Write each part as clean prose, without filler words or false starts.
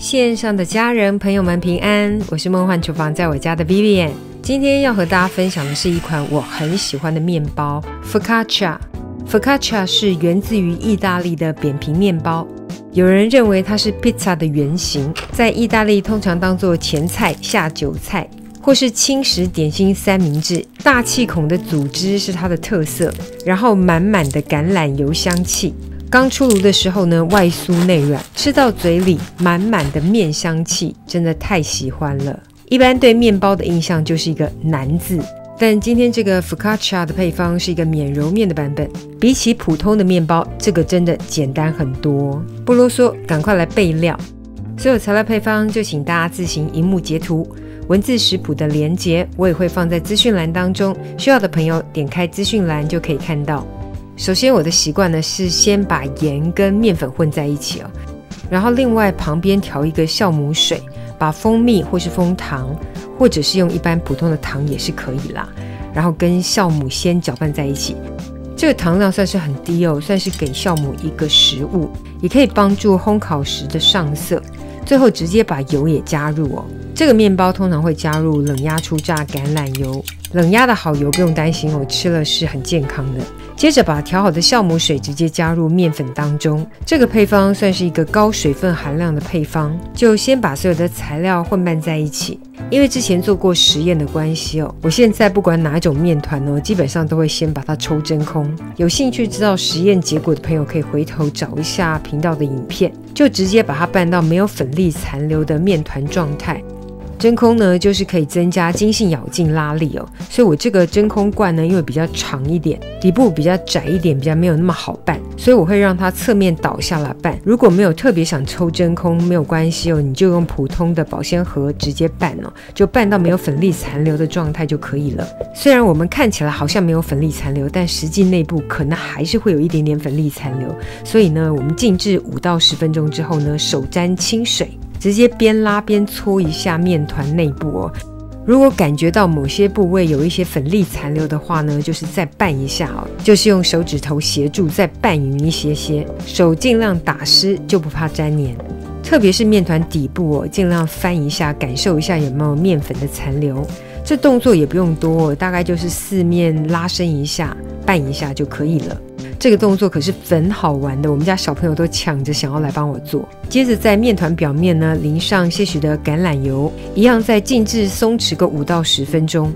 线上的家人朋友们平安，我是梦幻厨房在我家的 Vivian。 今天要和大家分享的是一款我很喜欢的面包 Focaccia。 是源自于意大利的扁平面包，有人认为它是 pizza 的原型，在意大利通常当作前菜、下酒菜或是轻食点心三明治。大气孔的组织是它的特色，然后满满的橄榄油香气。刚出炉的时候呢，外酥内软，吃到嘴里满满的面香气，真的太喜欢了。一般对面包的印象就是一个难字，但今天这个 Focaccia 的配方是一个免揉面的版本，比起普通的面包，这个真的简单很多。不啰嗦，赶快来备料。所有材料配方就请大家自行萤幕截图，文字食谱的连结我也会放在资讯栏当中，需要的朋友点开资讯栏就可以看到。首先我的习惯呢是先把盐跟面粉混在一起哦，然后另外旁边调一个酵母水，把蜂蜜或是蜂糖，或者是用一般普通的糖也是可以啦，然后跟酵母先搅拌在一起。这个糖量算是很低哦，算是给酵母一个食物，也可以帮助烘烤时的上色。最后直接把油也加入哦。这个面包通常会加入冷压初榨橄榄油，冷压的好油不用担心哦，吃了是很健康的。接着把调好的酵母水直接加入面粉当中，这个配方算是一个高水分含量的配方，就先把所有的材料混拌在一起。因为之前做过实验的关系哦，我现在不管哪一种面团哦，基本上都会先把它抽真空。有兴趣知道实验结果的朋友可以回头找一下频道的影片，就直接把它拌到没有粉粒残留的面团状态。真空呢，就是可以增加筋性咬劲拉力哦，所以我这个真空罐呢，因为比较长一点，底部比较窄一点，比较没有那么好拌，所以我会让它侧面倒下来拌。如果没有特别想抽真空，没有关系哦，你就用普通的保鲜盒直接拌哦，就拌到没有粉粒残留的状态就可以了。虽然我们看起来好像没有粉粒残留，但实际内部可能还是会有一点点粉粒残留，所以呢，我们静置5到10分钟之后呢，手沾清水，直接边拉边搓一下面团内部哦。如果感觉到某些部位有一些粉粒残留的话呢，就是再拌一下哦，就是用手指头协助再拌匀一些些，手尽量打湿，就不怕沾黏。特别是面团底部哦，尽量翻一下，感受一下有没有面粉的残留。这动作也不用多哦，大概就是4面拉伸一下，拌一下就可以了。这个动作可是很好玩的，我们家小朋友都抢着想要来帮我做。接着在面团表面呢淋上些许的橄榄油，一样在静置松弛个5到10分钟，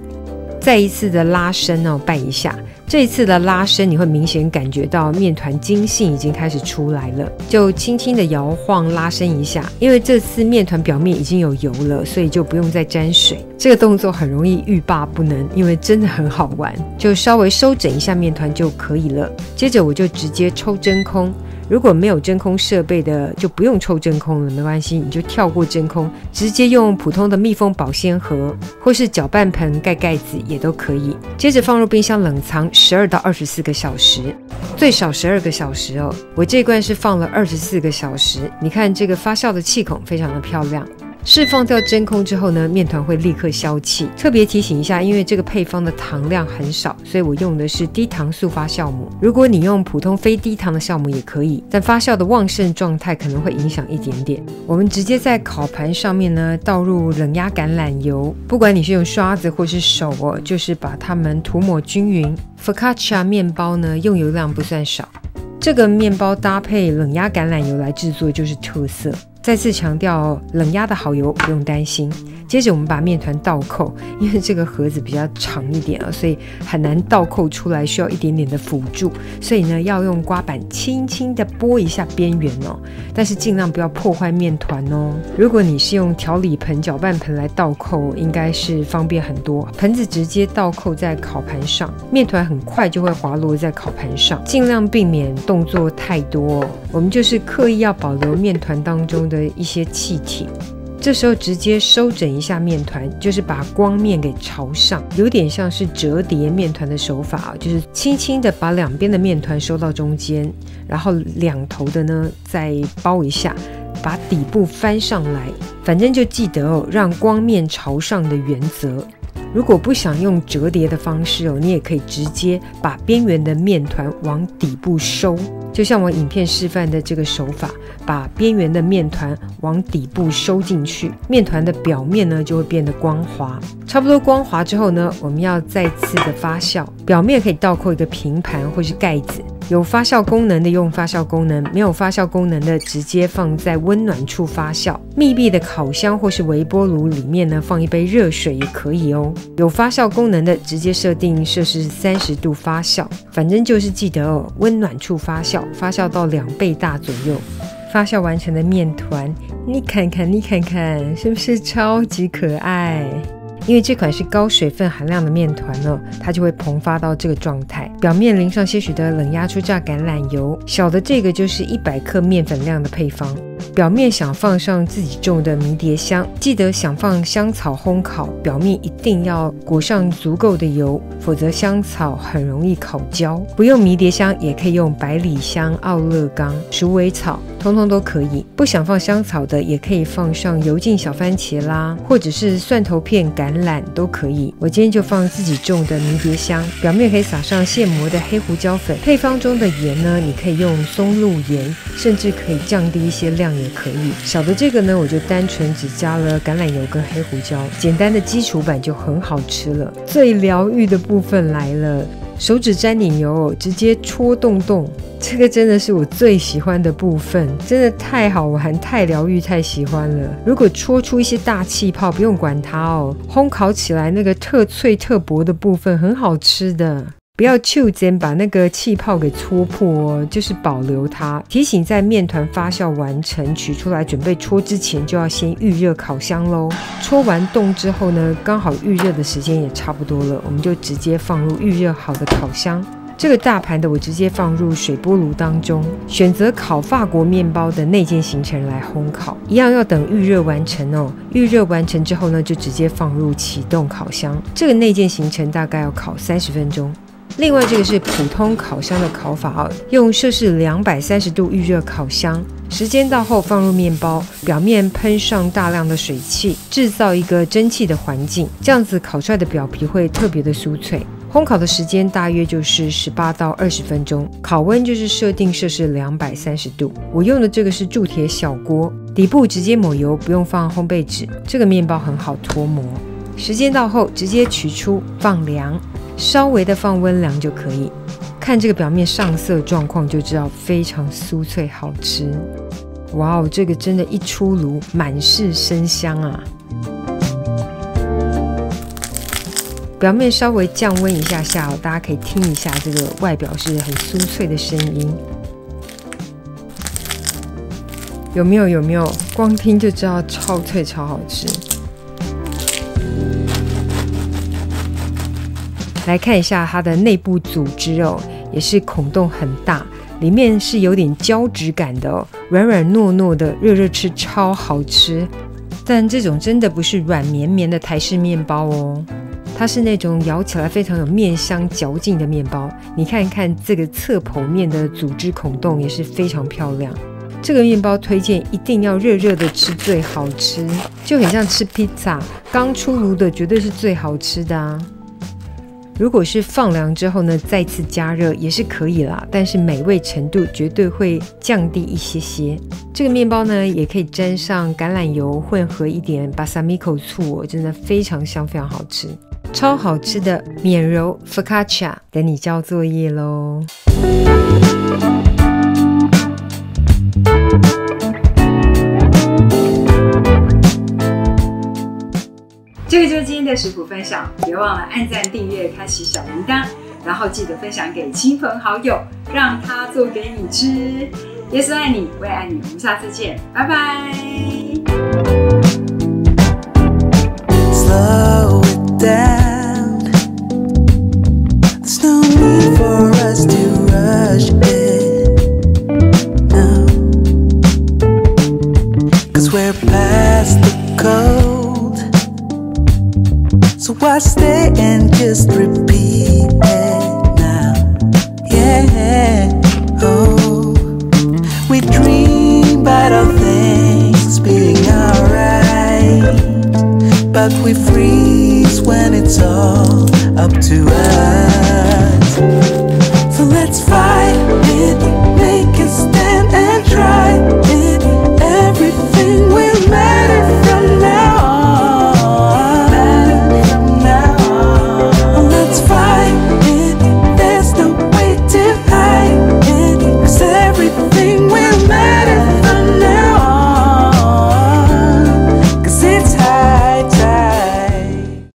再一次的拉伸哦，拌一下。这一次的拉伸你会明显感觉到面团筋性已经开始出来了，就轻轻的摇晃拉伸一下。因为这次面团表面已经有油了，所以就不用再沾水。这个动作很容易欲罢不能，因为真的很好玩，就稍微收整一下面团就可以了。接着我就直接抽真空，如果没有真空设备的就不用抽真空了，没关系，你就跳过真空，直接用普通的密封保鲜盒或是搅拌盆盖盖子也都可以。接着放入冰箱冷藏12到24个小时，最少12个小时哦。我这罐是放了24个小时，你看这个发酵的气孔非常的漂亮。释放掉真空之后呢，面团会立刻消气。特别提醒一下，因为这个配方的糖量很少，所以我用的是低糖速发酵母。如果你用普通非低糖的酵母也可以，但发酵的旺盛状态可能会影响一点点。我们直接在烤盘上面呢倒入冷压橄榄油，不管你是用刷子或是手哦，就是把它们涂抹均匀。Focaccia 面包呢用油量不算少，这个面包搭配冷压橄榄油来制作就是特色。再次强调哦，冷压的好油不用担心。接着我们把面团倒扣，因为这个盒子比较长一点啊，所以很难倒扣出来，需要一点点的辅助。所以呢，要用刮板轻轻的拨一下边缘哦，但是尽量不要破坏面团哦。如果你是用调理盆、搅拌盆来倒扣，应该是方便很多。盆子直接倒扣在烤盘上，面团很快就会滑落在烤盘上，尽量避免动作太多哦。我们就是刻意要保留面团当中的一些气体。这时候直接收整一下面团，就是把光面给朝上，有点像是折叠面团的手法，就是轻轻的把两边的面团收到中间，然后两头的呢再包一下，把底部翻上来。反正就记得哦，让光面朝上的原则。如果不想用折叠的方式哦，你也可以直接把边缘的面团往底部收，就像我影片示范的这个手法，把边缘的面团往底部收进去，面团的表面呢就会变得光滑。差不多光滑之后呢，我们要再次的发酵，表面可以倒扣一个平盘或是盖子，有发酵功能的用发酵功能，没有发酵功能的直接放在温暖处发酵。密闭的烤箱或是微波炉里面呢，放一杯热水也可以哦。有发酵功能的直接设定摄氏30度发酵，反正就是记得哦，温暖处发酵，发酵到2倍大左右。发酵完成的面团，你看看，是不是超级可爱？因为这款是高水分含量的面团呢，它就会膨发到这个状态，表面淋上些许的冷压初榨橄榄油，小的这个就是100克面粉量的配方。表面想放上自己种的迷迭香，记得想放香草烘烤，表面一定要裹上足够的油，否则香草很容易烤焦。不用迷迭香也可以用百里香、奥勒冈、鼠尾草，通通都可以。不想放香草的也可以放上油浸小番茄啦，或者是蒜头片、橄榄都可以。我今天就放自己种的迷迭香，表面可以撒上现磨的黑胡椒粉。配方中的盐呢，你可以用松露盐，甚至可以降低一些量也可以。小的这个呢，我就单纯只加了橄榄油跟黑胡椒，简单的基础版就很好吃了。最疗愈的部分来了，手指沾点油，直接戳洞洞，这个真的是我最喜欢的部分，真的太好玩、太疗愈、太喜欢了。如果戳出一些大气泡，不用管它哦，烘烤起来那个特脆特薄的部分很好吃的。不要就间把那个气泡给戳破哦，就是保留它。提醒在面团发酵完成取出来准备戳之前，就要先预热烤箱咯。戳完洞之后呢，刚好预热的时间也差不多了，我们就直接放入预热好的烤箱。这个大盘的我直接放入水波炉当中，选择烤法国面包的内件形成来烘烤，一样要等预热完成哦。预热完成之后呢，就直接放入启动烤箱。这个内件形成大概要烤30分钟。另外这个是普通烤箱的烤法哦，用摄氏230度预热烤箱，时间到后放入面包，表面喷上大量的水汽，制造一个蒸汽的环境，这样子烤出来的表皮会特别的酥脆。烘烤的时间大约就是18到20分钟，烤温就是设定摄氏230度。我用的这个是铸铁小锅，底部直接抹油，不用放烘焙纸，这个面包很好脱模。时间到后直接取出放凉，稍微的放温凉就可以。看这个表面上色状况就知道非常酥脆好吃。哇哦，这个真的一出炉满是生香啊！表面稍微降温一下下哦，大家可以听一下这个外表是很酥脆的声音。有没有？光听就知道超脆超好吃。来看一下它的内部组织哦，也是孔洞很大，里面是有点胶质感的哦，软软糯糯的，热热吃超好吃。但这种真的不是软绵绵的台式面包哦，它是那种咬起来非常有面香嚼劲的面包。你看看这个侧剖面的组织孔洞也是非常漂亮。这个面包推荐一定要热热的吃最好吃，就很像吃披萨，刚出炉的绝对是最好吃的啊。如果是放凉之后呢，再次加热也是可以啦，但是美味程度绝对会降低一些些。这个面包呢，也可以沾上橄榄油，混合一点巴萨米口醋哦，真的非常香，非常好吃，超好吃的免揉 focaccia 等你交作业咯。这个就是今天的食谱分享，别忘了按赞、订阅、开启小铃铛，然后记得分享给亲朋好友，让他做给你吃。耶稣爱你，我也爱你，我们下次见，拜拜。Slow it down. There's no need for us to rush it. No, 'cause we're past the cold.So why stay and just repeat it now? Yeah, oh, we dream about all things being alright, but we freeze when it's all up to us. So let's fight it